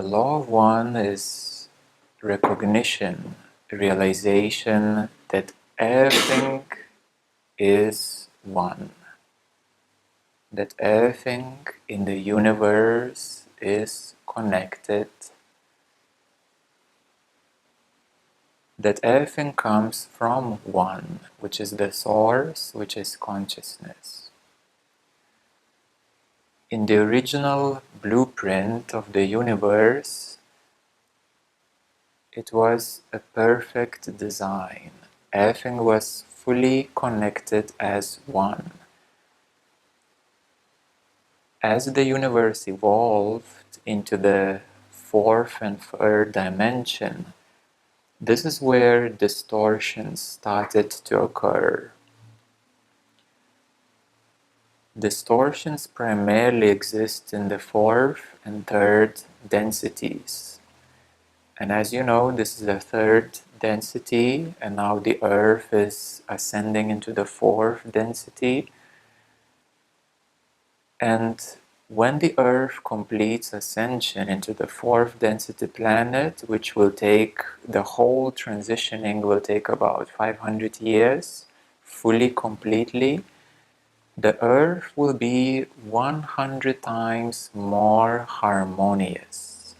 The law of one is recognition, realization that everything is one, that everything in the universe is connected, that everything comes from one, which is the source, which is consciousness. In the original blueprint of the universe, it was a perfect design. Everything was fully connected as one. As the universe evolved into the fourth and third dimension, this is where distortions started to occur. Distortions primarily exist in the fourth and third densities. And as you know, this is the third density, and now the Earth is ascending into the fourth density. And when the Earth completes ascension into the fourth density planet, which will take, the whole transitioning will take about 500 years, fully, completely, the Earth will be 100 times more harmonious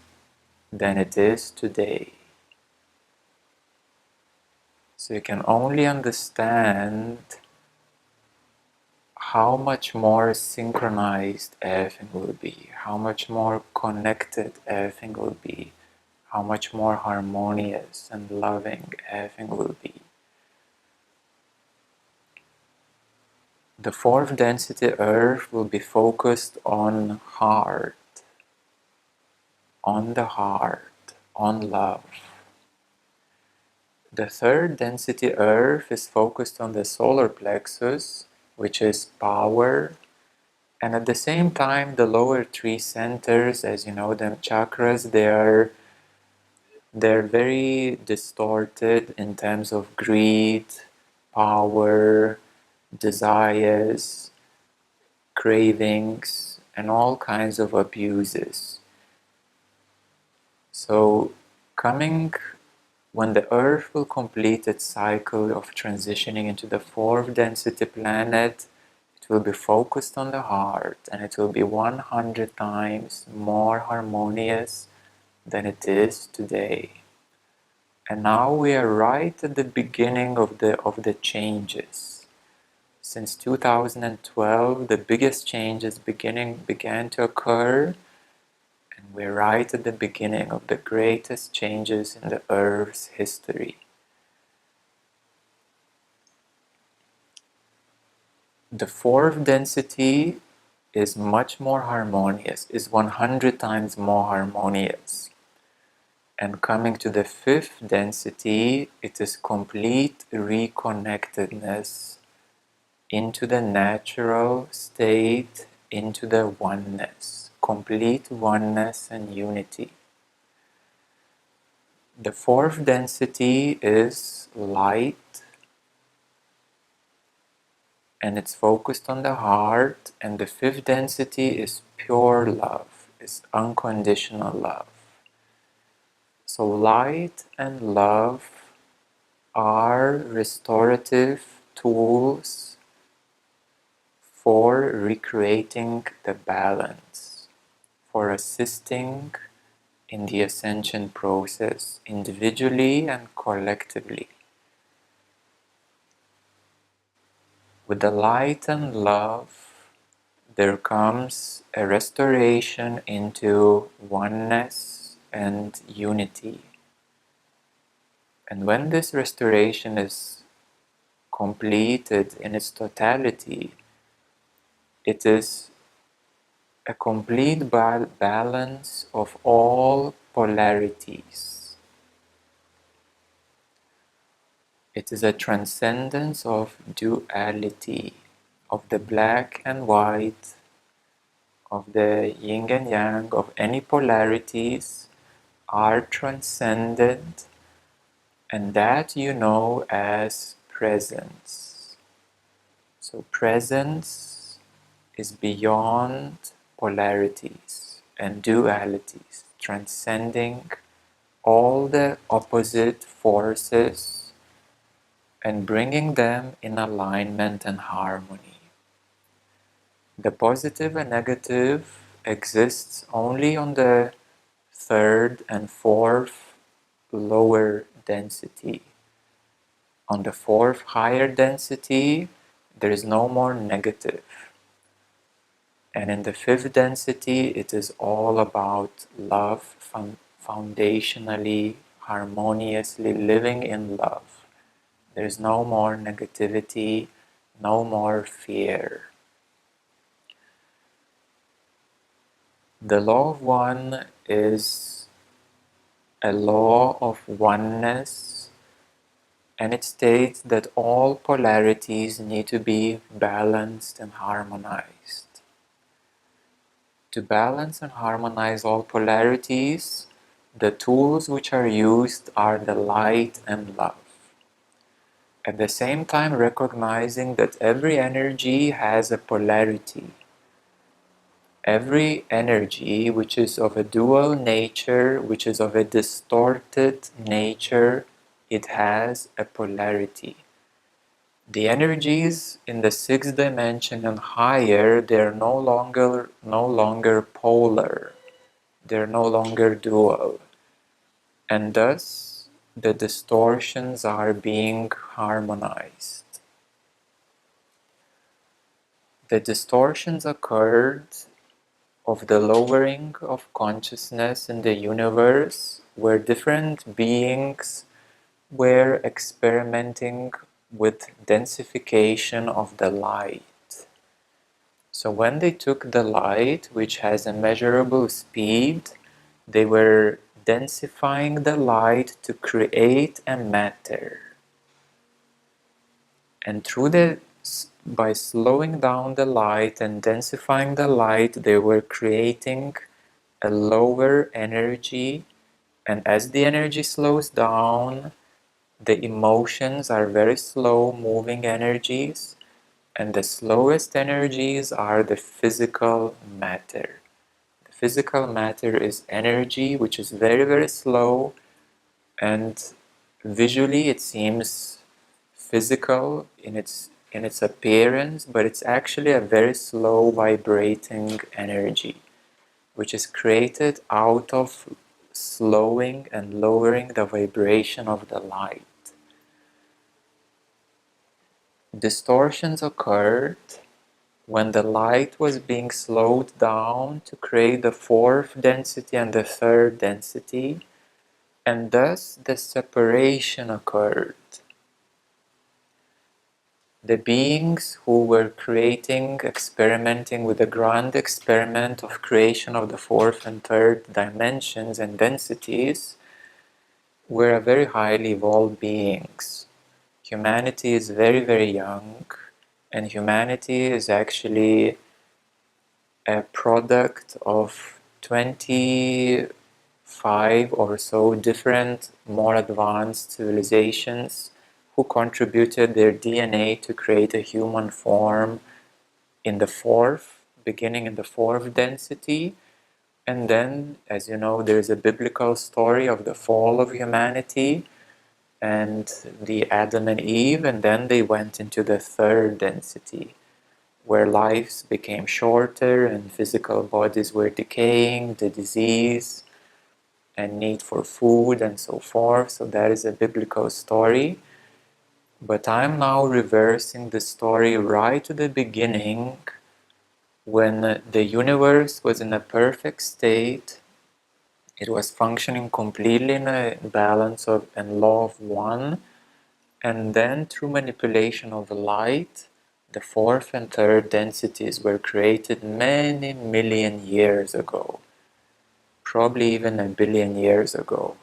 than it is today. So you can only understand how much more synchronized everything will be, how much more connected everything will be, how much more harmonious and loving everything will be. The fourth density Earth will be focused on heart, on the heart, on love. The third density Earth is focused on the solar plexus, which is power, and at the same time the lower three centers, as you know them, chakras, they're very distorted in terms of greed, power, desires, cravings, and all kinds of abuses. So when the Earth will complete its cycle of transitioning into the fourth density planet, it will be focused on the heart, and it will be 100 times more harmonious than it is today. And now we are right at the beginning of the changes. Since 2012, the biggest changes began to occur, and we're right at the beginning of the greatest changes in the Earth's history. The fourth density is much more harmonious, is 100 times more harmonious. And coming to the fifth density, it is complete reconnectedness into the natural state, into the oneness, complete oneness and unity. The fourth density is light, and it's focused on the heart, and the fifth density is pure love, is unconditional love. So light and love are restorative tools for recreating the balance, for assisting in the ascension process, individually and collectively. With the light and love, there comes a restoration into oneness and unity. And when this restoration is completed in its totality, it is a complete balance of all polarities. It is a transcendence of duality, of the black and white, of the yin and yang, of any polarities are transcended, and that you know as presence. So presence is beyond polarities and dualities. transcending all the opposite forces and bringing them in alignment and harmony. The positive and negative exists only on the third and fourth lower density. On the fourth higher density, there is no more negative. And in the fifth density, it is all about love, foundationally, harmoniously living in love. There is no more negativity, no more fear. The law of one is a law of oneness, and it states that all polarities need to be balanced and harmonized. To balance and harmonize all polarities, the tools which are used are the light and love. At the same time, recognizing that every energy has a polarity. Every energy which is of a dual nature, which is of a distorted nature, it has a polarity. The energies in the sixth dimension and higher, they're no longer polar. They're no longer dual. And thus, the distortions are being harmonized. The distortions occurred of the lowering of consciousness in the universe, where different beings were experimenting with densification of the light. So when they took the light, which has a measurable speed, they were densifying the light to create a matter. And by slowing down the light and densifying the light, they were creating a lower energy. And as the energy slows down, the emotions are very slow moving energies, and the slowest energies are the physical matter. The physical matter is energy which is very, very slow, and visually it seems physical in its appearance, but it's actually a very slow vibrating energy which is created out of slowing and lowering the vibration of the light. Distortions occurred when the light was being slowed down to create the fourth density and the third density, and thus the separation occurred. The beings who were experimenting with the grand experiment of creation of the fourth and third dimensions and densities were very highly evolved beings. Humanity is very, very young, and humanity is actually a product of 25 or so different more advanced civilizations who contributed their DNA to create a human form beginning in the fourth density. And then, as you know, there's a biblical story of the fall of humanity and the Adam and Eve, and then they went into the third density, where lives became shorter and physical bodies were decaying, the disease and need for food and so forth. So that is a biblical story. But I'm now reversing the story right to the beginning, when the universe was in a perfect state. It was functioning completely in a balance and law of one. And then through manipulation of light, the fourth and third densities were created many million years ago, probably even a billion years ago.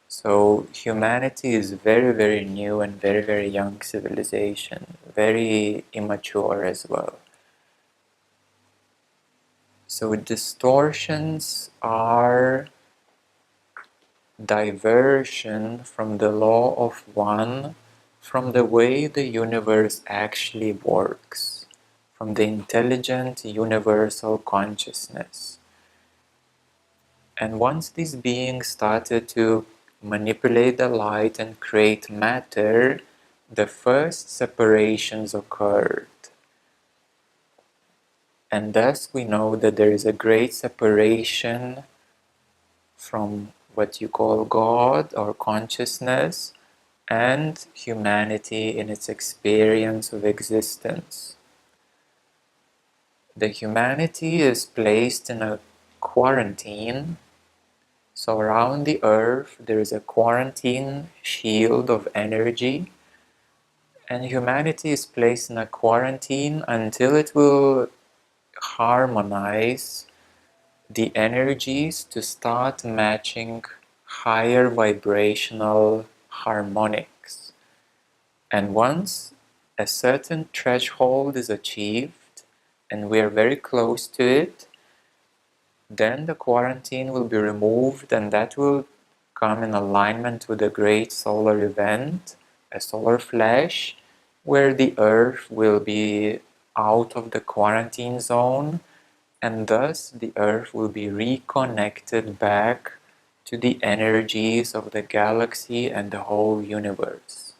So humanity is very, very new and very, very young civilization, very immature as well. So distortions are diversion from the law of one, from the way the universe actually works, from the intelligent universal consciousness. And once these beings started to manipulate the light and create matter, the first separations occurred. And thus we know that there is a great separation from what you call God or consciousness and humanity in its experience of existence. The humanity is placed in a quarantine. So around the earth there is a quarantine shield of energy, and humanity is placed in a quarantine until it will harmonize the energies to start matching higher vibrational harmonics. And once a certain threshold is achieved, and we are very close to it, then the quarantine will be removed, and that will come in alignment with a great solar event, a solar flash, where the earth will be out of the quarantine zone, and thus the earth will be reconnected back to the energies of the galaxy and the whole universe.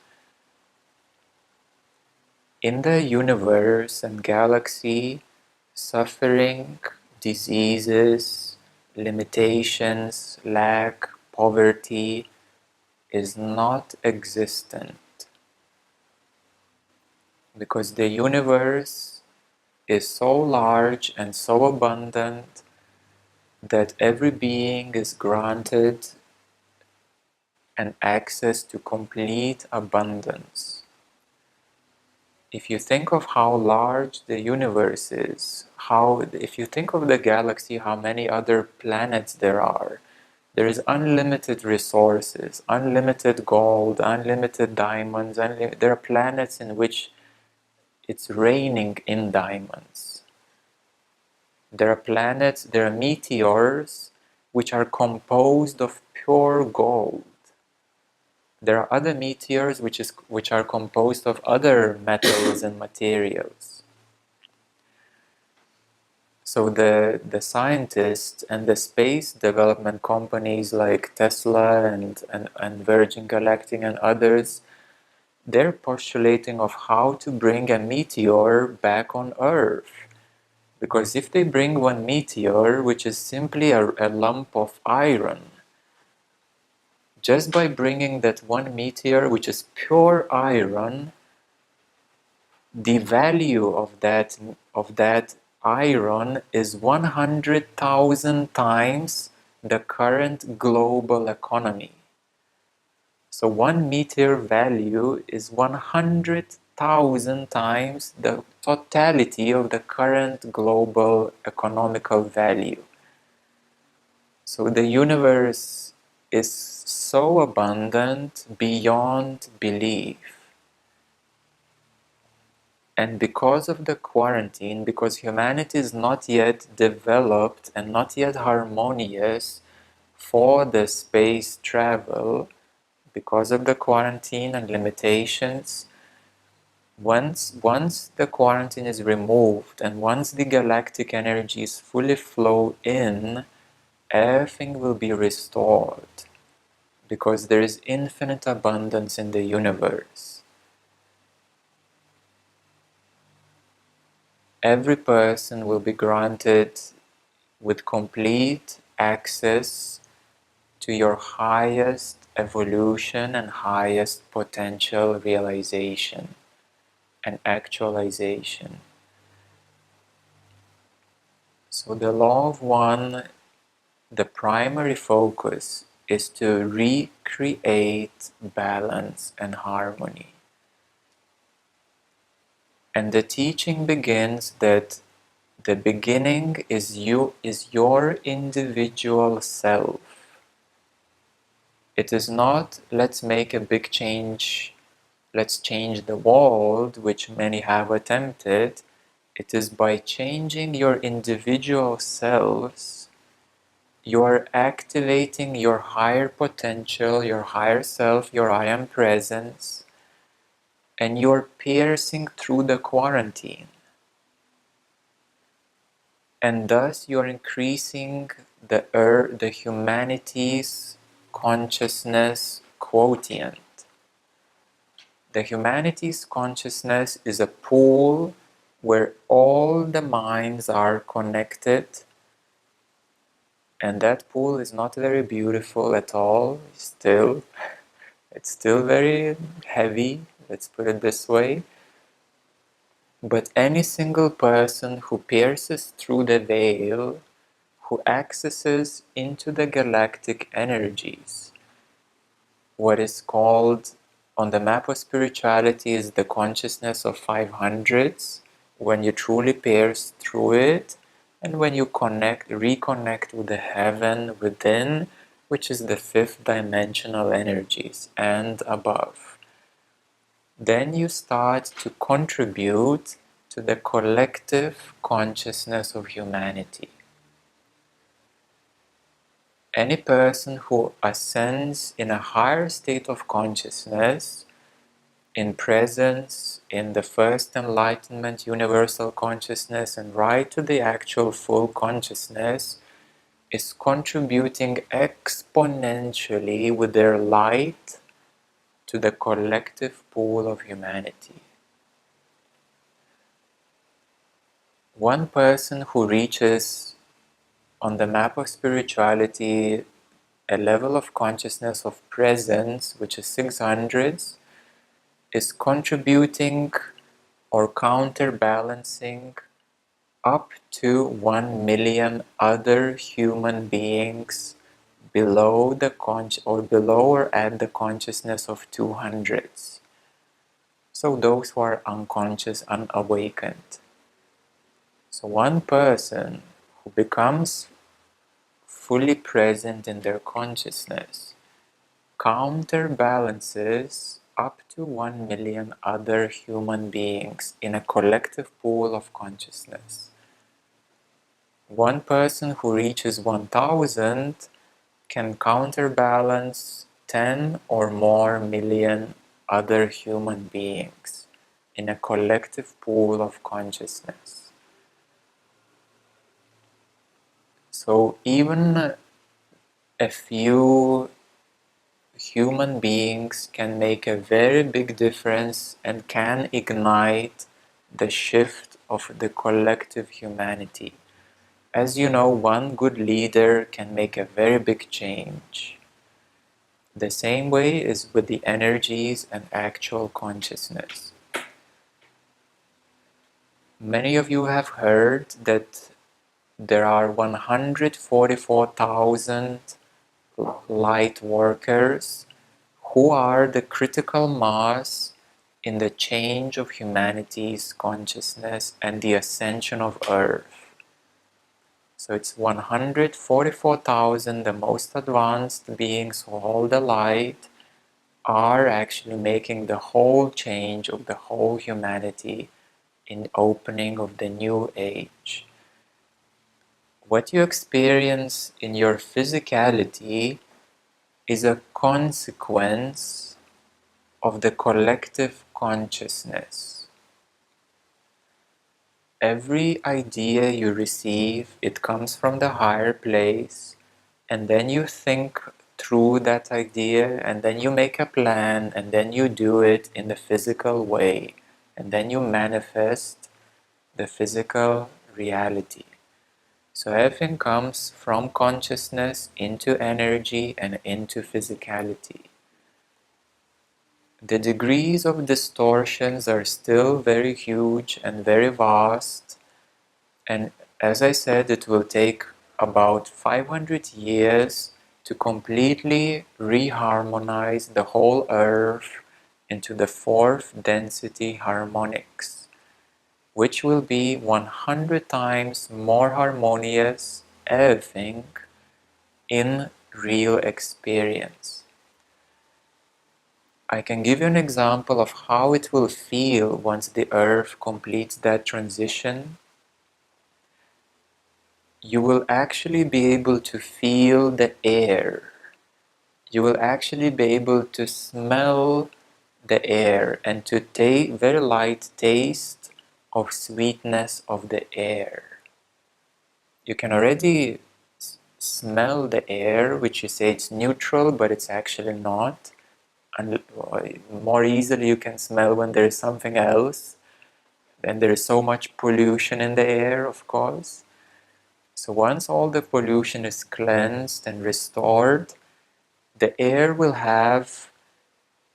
In the universe and galaxy, suffering, diseases, limitations, lack, poverty is not existent, because the universe is so large and so abundant that every being is granted an access to complete abundance. If you think of how large the universe is, if you think of the galaxy, how many other planets there is unlimited resources, unlimited gold, unlimited diamonds, there are planets in which it's raining in diamonds. There are meteors which are composed of pure gold. There are other meteors which are composed of other metals and materials. So the scientists and the space development companies like Tesla and Virgin Galactic and others, they're postulating of how to bring a meteor back on Earth. Because if they bring one meteor, which is simply a lump of iron, just by bringing that one meteor, which is pure iron, the value of that iron is 100,000 times the current global economy. So one meteor value is 100,000 times the totality of the current global economical value. So the universe is so abundant beyond belief. And because of the quarantine, because humanity is not yet developed and not yet harmonious for the space travel, because of the quarantine and limitations, once the quarantine is removed and once the galactic energies fully flow in, everything will be restored, because there is infinite abundance in the universe. Every person will be granted with complete access to your highest evolution and highest potential realization and actualization. So the law of one, the primary focus is to recreate balance and harmony. And the teaching begins that the beginning is your individual self. It is not, let's make a big change, let's change the world, which many have attempted. It is by changing your individual selves, you are activating your higher potential, your higher self, your I am presence, and you're piercing through the quarantine. and thus you're increasing the humanity's consciousness quotient. The humanity's consciousness is a pool where all the minds are connected, and that pool is not very beautiful at all. It's still very heavy, let's put it this way. But any single person who pierces through the veil, who accesses into the galactic energies, what is called on the map of spirituality is the consciousness of 500s, when you truly pierce through it, and when you reconnect with the heaven within, which is the fifth dimensional energies and above. Then you start to contribute to the collective consciousness of humanity. Any person who ascends in a higher state of consciousness, in presence, in the first enlightenment, universal consciousness, and right to the actual full consciousness, is contributing exponentially with their light to the collective pool of humanity. One person who reaches on the map of spirituality a level of consciousness of presence, which is 600s, is contributing or counterbalancing up to 1 million other human beings below the below or at the consciousness of 200s. So those who are unconscious, unawakened. So one person who becomes fully present in their consciousness counterbalances up to 1 million other human beings in a collective pool of consciousness. One person who reaches 1000 can counterbalance 10 or more million other human beings in a collective pool of consciousness. So even a few human beings can make a very big difference and can ignite the shift of the collective humanity. As you know, one good leader can make a very big change. The same way is with the energies and actual consciousness. Many of you have heard that there are 144,000 light workers who are the critical mass in the change of humanity's consciousness and the ascension of Earth. So it's 144,000, the most advanced beings who hold the light, are actually making the whole change of the whole humanity in opening of the new age. What you experience in your physicality is a consequence of the collective consciousness. Every idea you receive, it comes from the higher place, and then you think through that idea, and then you make a plan, and then you do it in the physical way, and then you manifest the physical reality. So everything comes from consciousness into energy and into physicality. The degrees of distortions are still very huge and very vast, and as I said, it will take about 500 years to completely reharmonize the whole Earth into the fourth density harmonics, which will be 100 times more harmonious, everything in real experience. I can give you an example of how it will feel once the Earth completes that transition. You will actually be able to feel the air. You will actually be able to smell the air and to take very light taste of sweetness of the air. you can already smell the air, which you say it's neutral, but it's actually not. And more easily you can smell when there is something else. And there is so much pollution in the air, of course. So once all the pollution is cleansed and restored, the air will have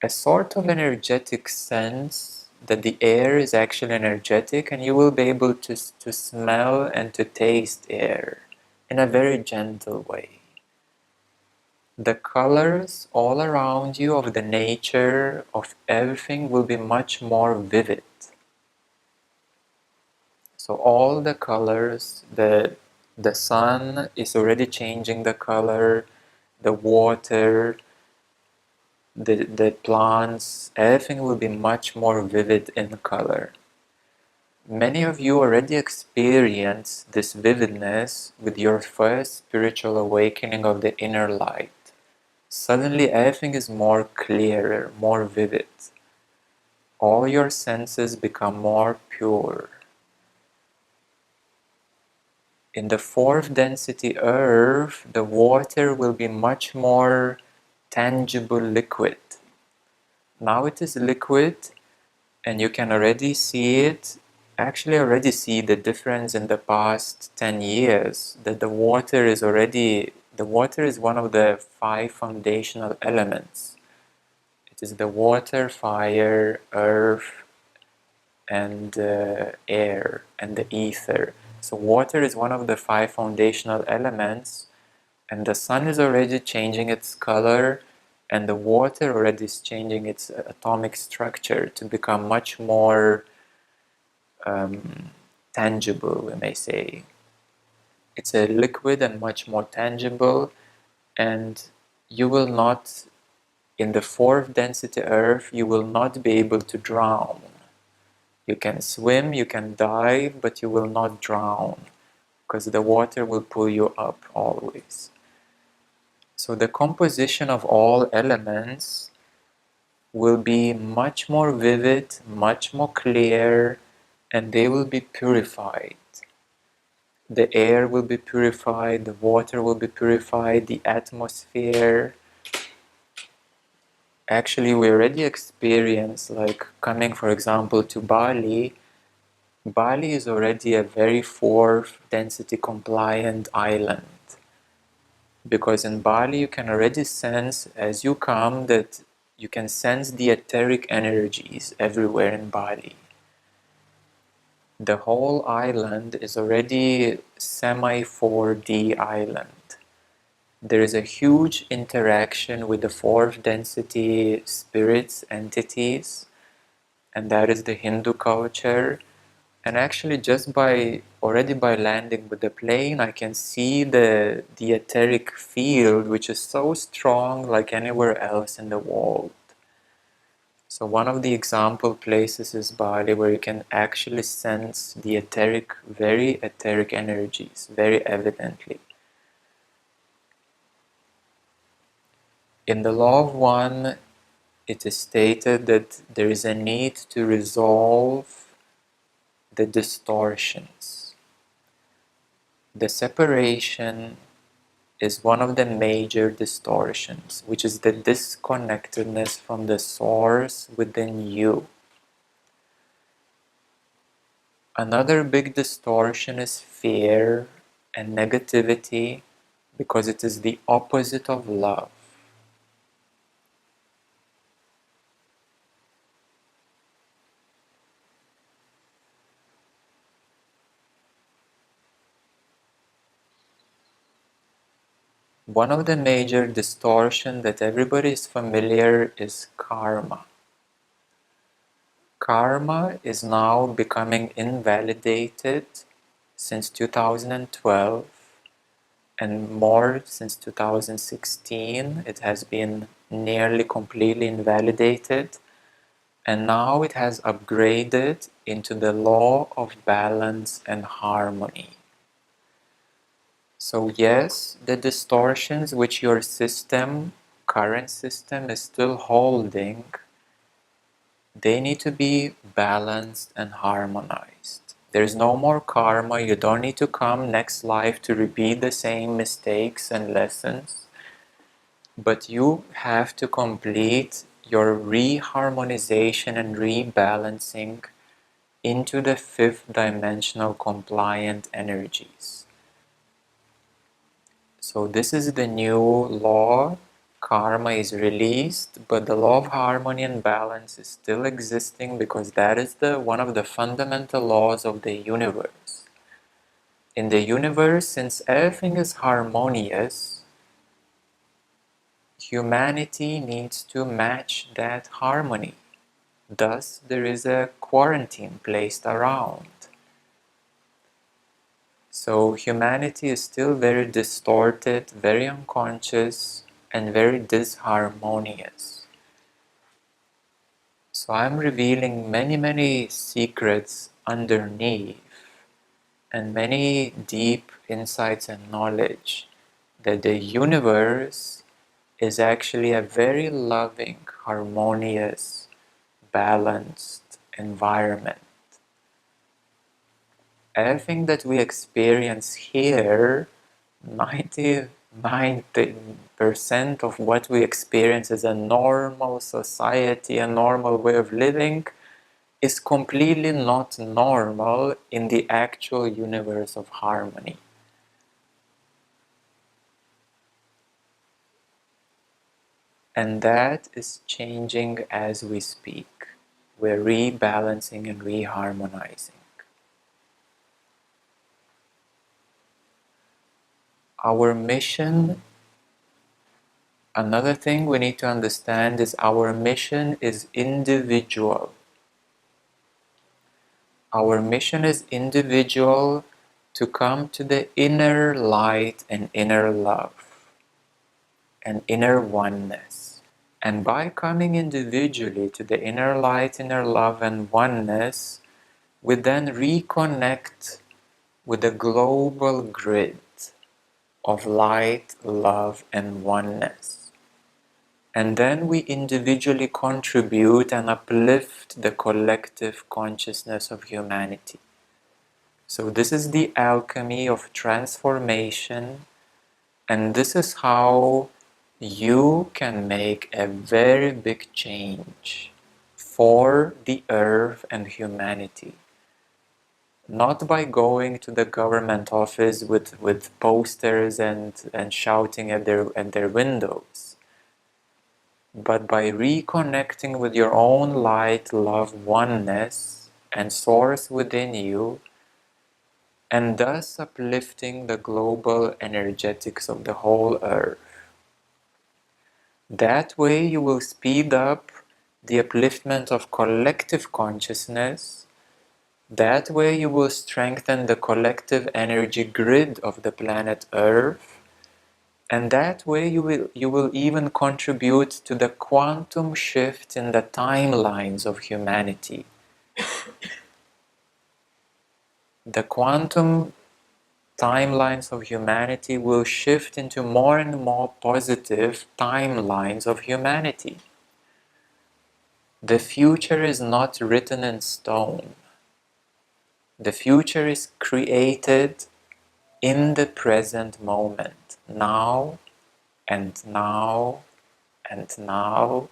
a sort of energetic sense that the air is actually energetic, and you will be able to smell and to taste air in a very gentle way. The colors all around you of the nature of everything will be much more vivid. So all the colors, the sun is already changing the color, the water, the plants, everything will be much more vivid in color. Many of you already experience this vividness with your first spiritual awakening of the inner light. Suddenly everything is more clearer, more vivid. All your senses become more pure. In the fourth density earth, the water will be much more tangible liquid. Now it is liquid, and you can already see it, actually already see the difference in the past 10 years, that the water is one of the 5 foundational elements. It is the water, fire, earth, and air, and the ether. So water is one of the 5 foundational elements, and the sun is already changing its color, and the water already is changing its atomic structure to become much more tangible, we may say. It's a liquid and much more tangible, and you will not, in the fourth density earth, you will not be able to drown. You can swim, you can dive, but you will not drown, because the water will pull you up always. So the composition of all elements will be much more vivid, much more clear, and they will be purified. The air will be purified, the water will be purified, the atmosphere. Actually, we already experience, like coming, for example, to Bali. Bali is already a very fourth density compliant island. Because in Bali you can already sense as you come that you can sense the etheric energies everywhere in Bali. The whole island is already semi-4D island. There is a huge interaction with the fourth density spirits, entities, and that is the Hindu culture. And actually just already by landing with the plane, I can see the etheric field, which is so strong like anywhere else in the world. So one of the example places is Bali, where you can actually sense the very etheric energies, very evidently. In the Law of One, it is stated that there is a need to resolve the distortions. The separation is one of the major distortions, which is the disconnectedness from the source within you. Another big distortion is fear and negativity, because it is the opposite of love. One of the major distortions that everybody is familiar is karma. Karma is now becoming invalidated since 2012, and more since 2016. It has been nearly completely invalidated, and now it has upgraded into the law of balance and harmony. So yes, the distortions which your current system is still holding, they need to be balanced and harmonized. There's no more karma. You don't need to come next life to repeat the same mistakes and lessons. But you have to complete your reharmonization and rebalancing into the fifth dimensional compliant energies. So this is the new law. Karma is released, but the law of harmony and balance is still existing, because that is one of the fundamental laws of the universe. In the universe, since everything is harmonious, humanity needs to match that harmony. Thus, there is a quarantine placed around. So humanity is still very distorted, very unconscious, and very disharmonious. So I'm revealing many, many secrets underneath, and many deep insights and knowledge that the universe is actually a very loving, harmonious, balanced environment. Everything that we experience here, 99% of what we experience as a normal society, a normal way of living, is completely not normal in the actual universe of harmony. And that is changing as we speak. We're rebalancing and reharmonizing. Our mission, another thing we need to understand, is our mission is individual. Our mission is individual, to come to the inner light and inner love and inner oneness. And by coming individually to the inner light, inner love and oneness, we then reconnect with the global grid of light, love and oneness. And then we individually contribute and uplift the collective consciousness of humanity. So this is the alchemy of transformation, and this is how you can make a very big change for the earth and humanity. Not by going to the government office with posters and shouting at their windows, but by reconnecting with your own light, love, oneness, and source within you, and thus uplifting the global energetics of the whole earth. That way you will speed up the upliftment of collective consciousness. That way you will strengthen the collective energy grid of the planet Earth. And that way you will even contribute to the quantum shift in the timelines of humanity. The quantum timelines of humanity will shift into more and more positive timelines of humanity. The future is not written in stone. The future is created in the present moment, now and now and now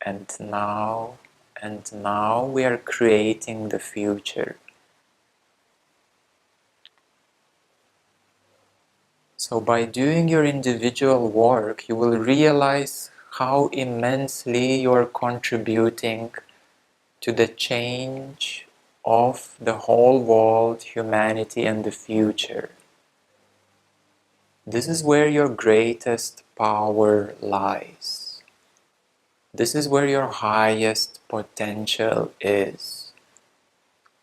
and now and now we are creating the future. So by doing your individual work, you will realize how immensely you are contributing to the change of the whole world, humanity, and the future. This is where your greatest power lies. This is where your highest potential is.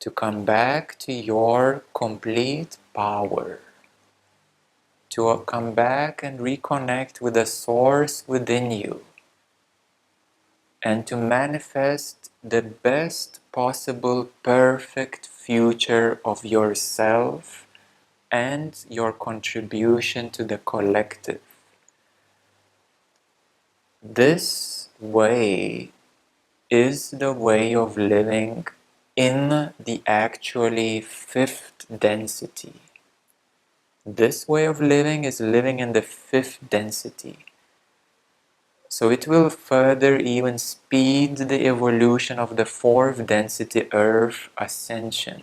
To come back to your complete power. To come back and reconnect with the source within you. And to manifest the best possible perfect future of yourself and your contribution to the collective. This way is the way of living in the actually fifth density. This way of living is living in the fifth density. So it will further even speed the evolution of the fourth density earth ascension.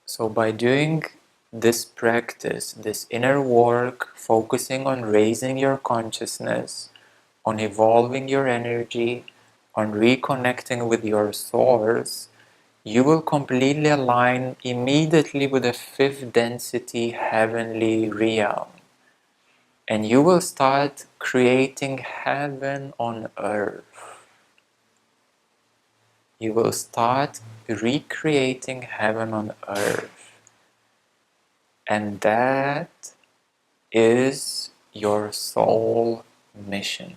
So by doing this practice, this inner work, focusing on raising your consciousness, on evolving your energy, on reconnecting with your source, you will completely align immediately with the fifth density heavenly realm. And you will start creating heaven on earth. You will start recreating heaven on earth. And that is your soul mission.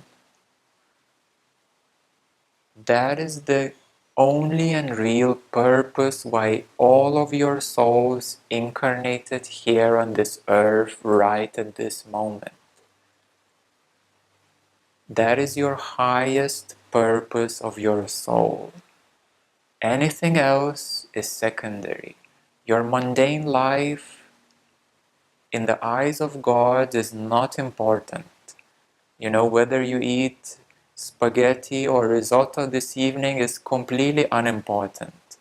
That is the only and real purpose why all of your souls incarnated here on this earth right at this moment. That is your highest purpose of your soul. Anything else is secondary. Your mundane life, in the eyes of God, is not important. You know, whether you eat spaghetti or risotto this evening is completely unimportant.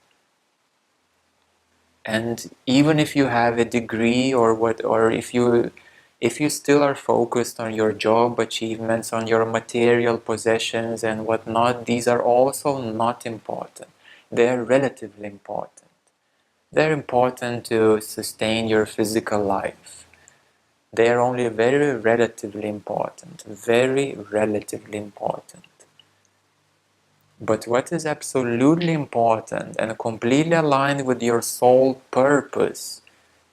And even if you have a degree or if you still are focused on your job achievements, on your material possessions and whatnot, these are also not important. They're relatively important. They're important to sustain your physical life. They are only very relatively important, very relatively important. But what is absolutely important and completely aligned with your soul purpose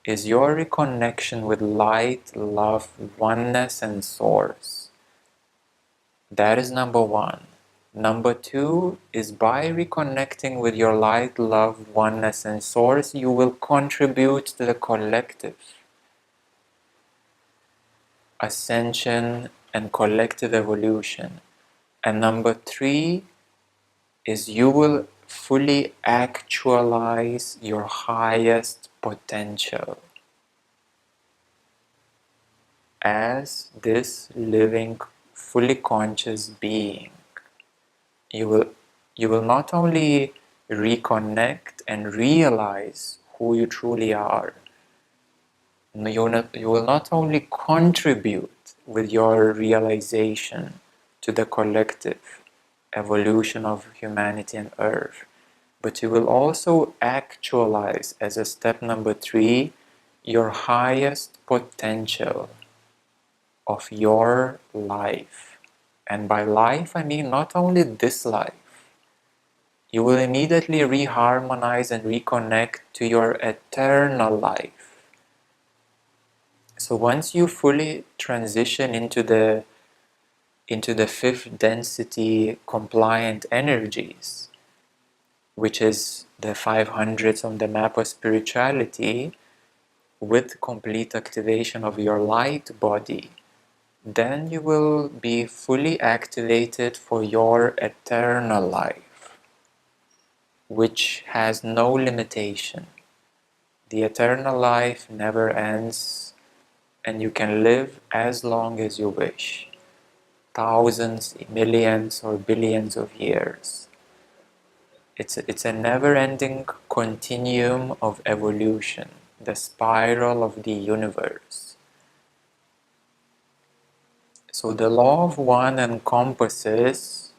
is your reconnection with light, love, oneness, and source. That is number one. Number two is by reconnecting with your light, love, oneness, and source, you will contribute to the collective ascension and collective evolution. And number three is you will fully actualize your highest potential as this living, fully conscious being. You will not only reconnect and realize who you truly are, you will not only contribute with your realization to the collective evolution of humanity and earth, but you will also actualize, as a step number three, your highest potential of your life. And by life, I mean not only this life. You will immediately reharmonize and reconnect to your eternal life. So once you fully transition into the fifth density compliant energies, which is the 500s on the map of spirituality, with complete activation of your light body, then you will be fully activated for your eternal life, which has no limitation. The eternal life never ends, and you can live as long as you wish. Thousands, millions, or billions of years. It's a never-ending continuum of evolution, the spiral of the universe. So the law of one encompasses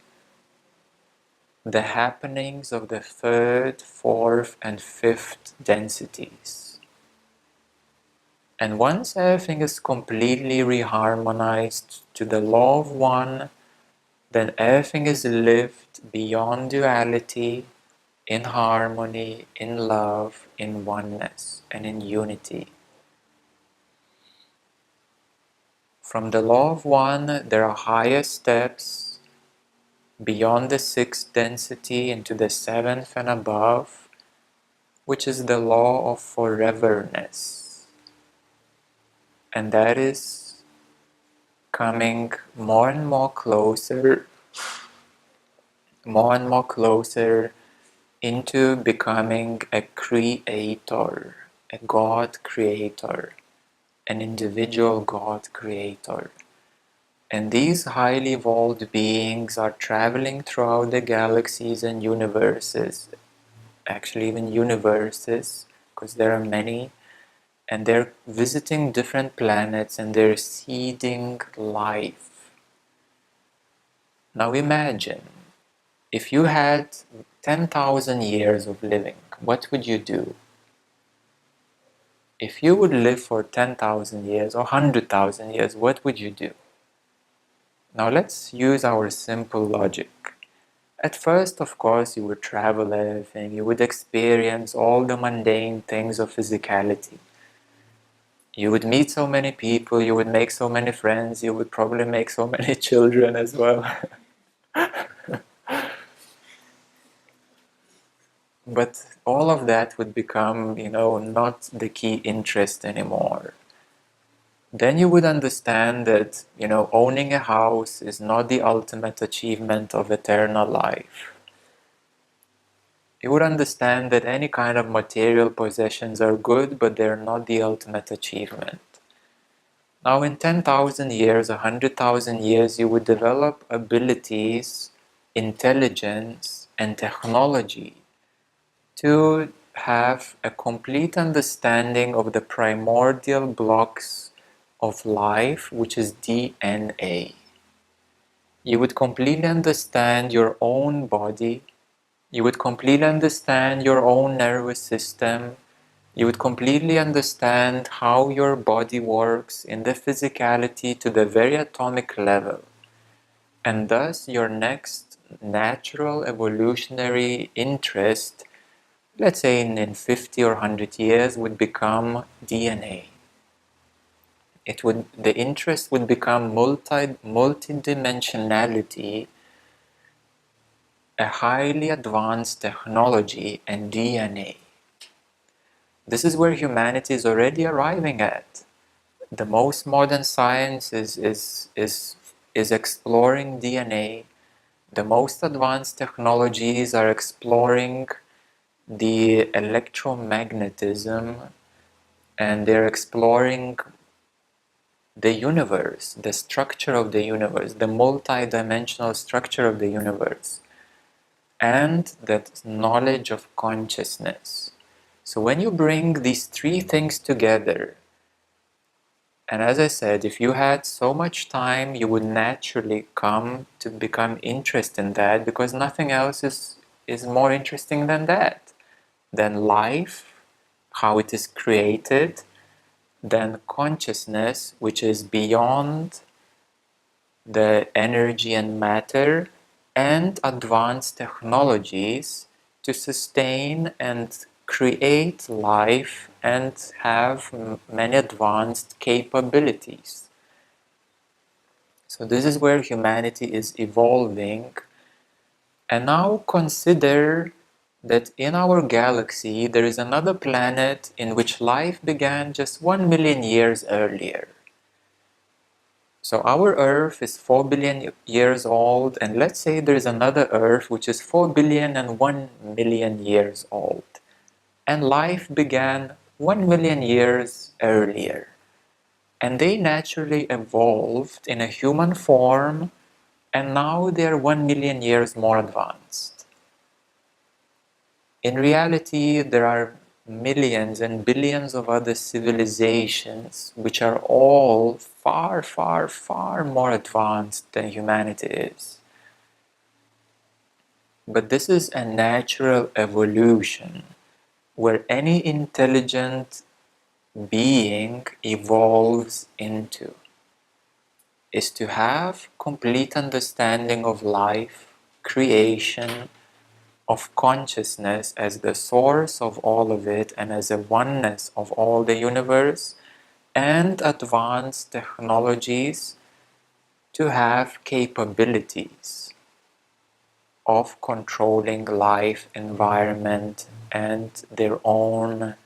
the happenings of the third, fourth, and fifth densities. And once everything is completely reharmonized to the law of one, then everything is lived beyond duality, in harmony, in love, in oneness, and in unity. From the law of one, there are higher steps beyond the sixth density into the seventh and above, which is the law of foreverness. And that is coming more and more closer more and more closer into becoming a creator, a God creator, an individual God creator. And these highly evolved beings are traveling throughout the galaxies and universes, actually even universes, because there are many, and they're visiting different planets and they're seeding life. Now imagine, if you had 10,000 years of living, what would you do? If you would live for 10,000 years or 100,000 years, what would you do? Now let's use our simple logic. At first, of course, you would travel everything, you would experience all the mundane things of physicality. You would meet so many people, you would make so many friends, you would probably make so many children as well. But all of that would become, not the key interest anymore. Then you would understand that, owning a house is not the ultimate achievement of eternal life. You would understand that any kind of material possessions are good, but they're not the ultimate achievement. Now in 10,000 years, 100,000 years, you would develop abilities, intelligence, and technology to have a complete understanding of the primordial blocks of life, which is DNA. You would completely understand your own body. You would completely understand your own nervous system. You would completely understand how your body works in the physicality to the very atomic level. And thus your next natural evolutionary interest, let's say in 50 or 100 years, would become DNA. The interest would become multidimensionality, a highly advanced technology, and DNA. This is where humanity is already arriving at. The most modern science is exploring DNA. The most advanced technologies are exploring the electromagnetism, and they're exploring the universe, the structure of the universe, the multi-dimensional structure of the universe, and that knowledge of consciousness. So when you bring these three things together, and as I said, if you had so much time, you would naturally come to become interested in that, because nothing else is more interesting than that, than life, how it is created, than consciousness, which is beyond the energy and matter, and advanced technologies to sustain and create life and have many advanced capabilities. So this is where humanity is evolving. And now consider that in our galaxy there is another planet in which life began just 1 million years earlier. So our Earth is 4 billion years old, and let's say there is another Earth which is 4 billion and 1 million years old. And life began 1 million years earlier. And they naturally evolved in a human form, and now they are 1 million years more advanced. In reality, there are millions and billions of other civilizations which are all far, far, far more advanced than humanity is. But this is a natural evolution where any intelligent being evolves into, is to have complete understanding of life, creation, of consciousness as the source of all of it and as a oneness of all the universe, and advanced technologies to have capabilities of controlling life, environment, and their own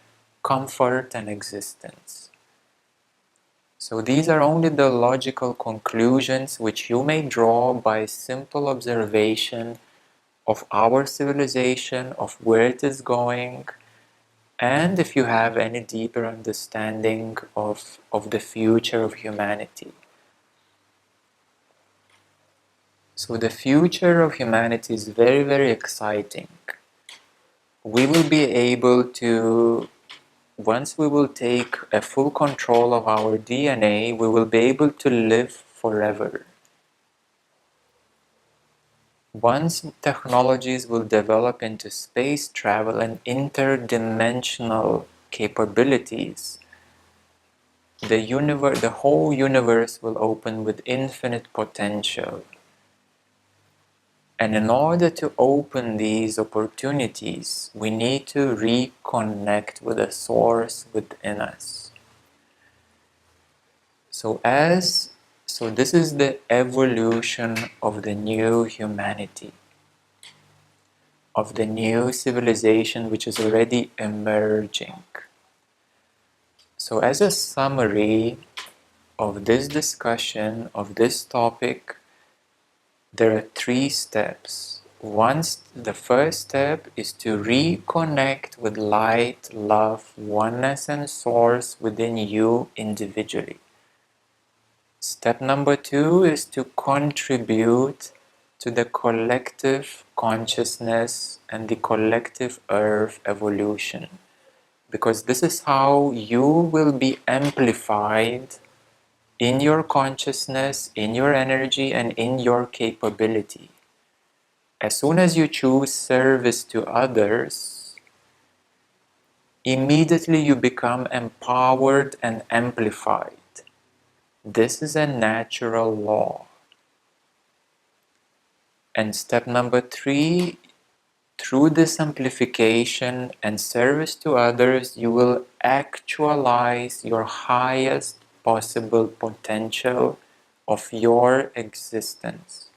comfort and existence. So these are only the logical conclusions which you may draw by simple observation of our civilization, of where it is going, and if you have any deeper understanding of the future of humanity. So the future of humanity is very, very exciting. We will be able to, once we will take a full control of our DNA, we will be able to live forever. Once technologies will develop into space travel and interdimensional capabilities, the whole universe will open with infinite potential. And in order to open these opportunities, we need to reconnect with the source within us. So this is the evolution of the new humanity, of the new civilization which is already emerging. So as a summary of this discussion, of this topic, there are 3 steps. The first step is to reconnect with light, love, oneness and source within you individually. Step number 2 is to contribute to the collective consciousness and the collective earth evolution, because this is how you will be amplified in your consciousness, in your energy, and in your capability. As soon as you choose service to others, immediately you become empowered and amplified. This is a natural law. And step number 3, through this amplification and service to others, you will actualize your highest possible potential of your existence,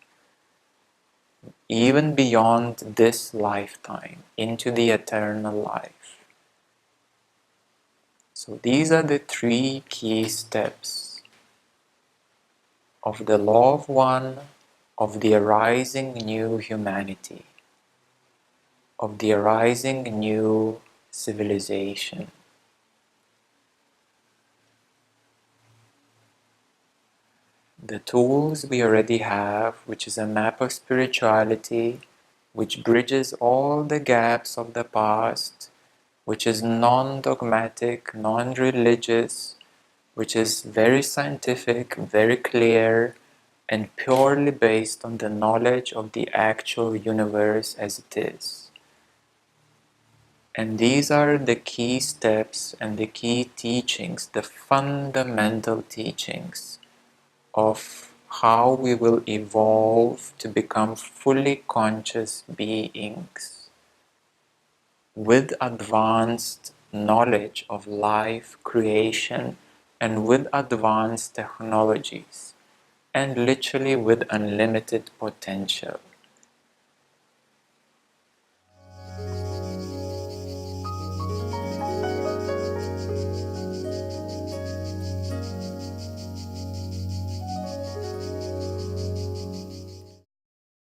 even beyond this lifetime, into the eternal life. So these are the 3 key steps of the law of one, of the arising new humanity, of the arising new civilization. The tools we already have, which is a map of spirituality, which bridges all the gaps of the past, which is non-dogmatic, non-religious, which is very scientific, very clear, and purely based on the knowledge of the actual universe as it is. And these are the key steps and the key teachings, the fundamental teachings of how we will evolve to become fully conscious beings with advanced knowledge of life, creation, and with advanced technologies, and literally with unlimited potential.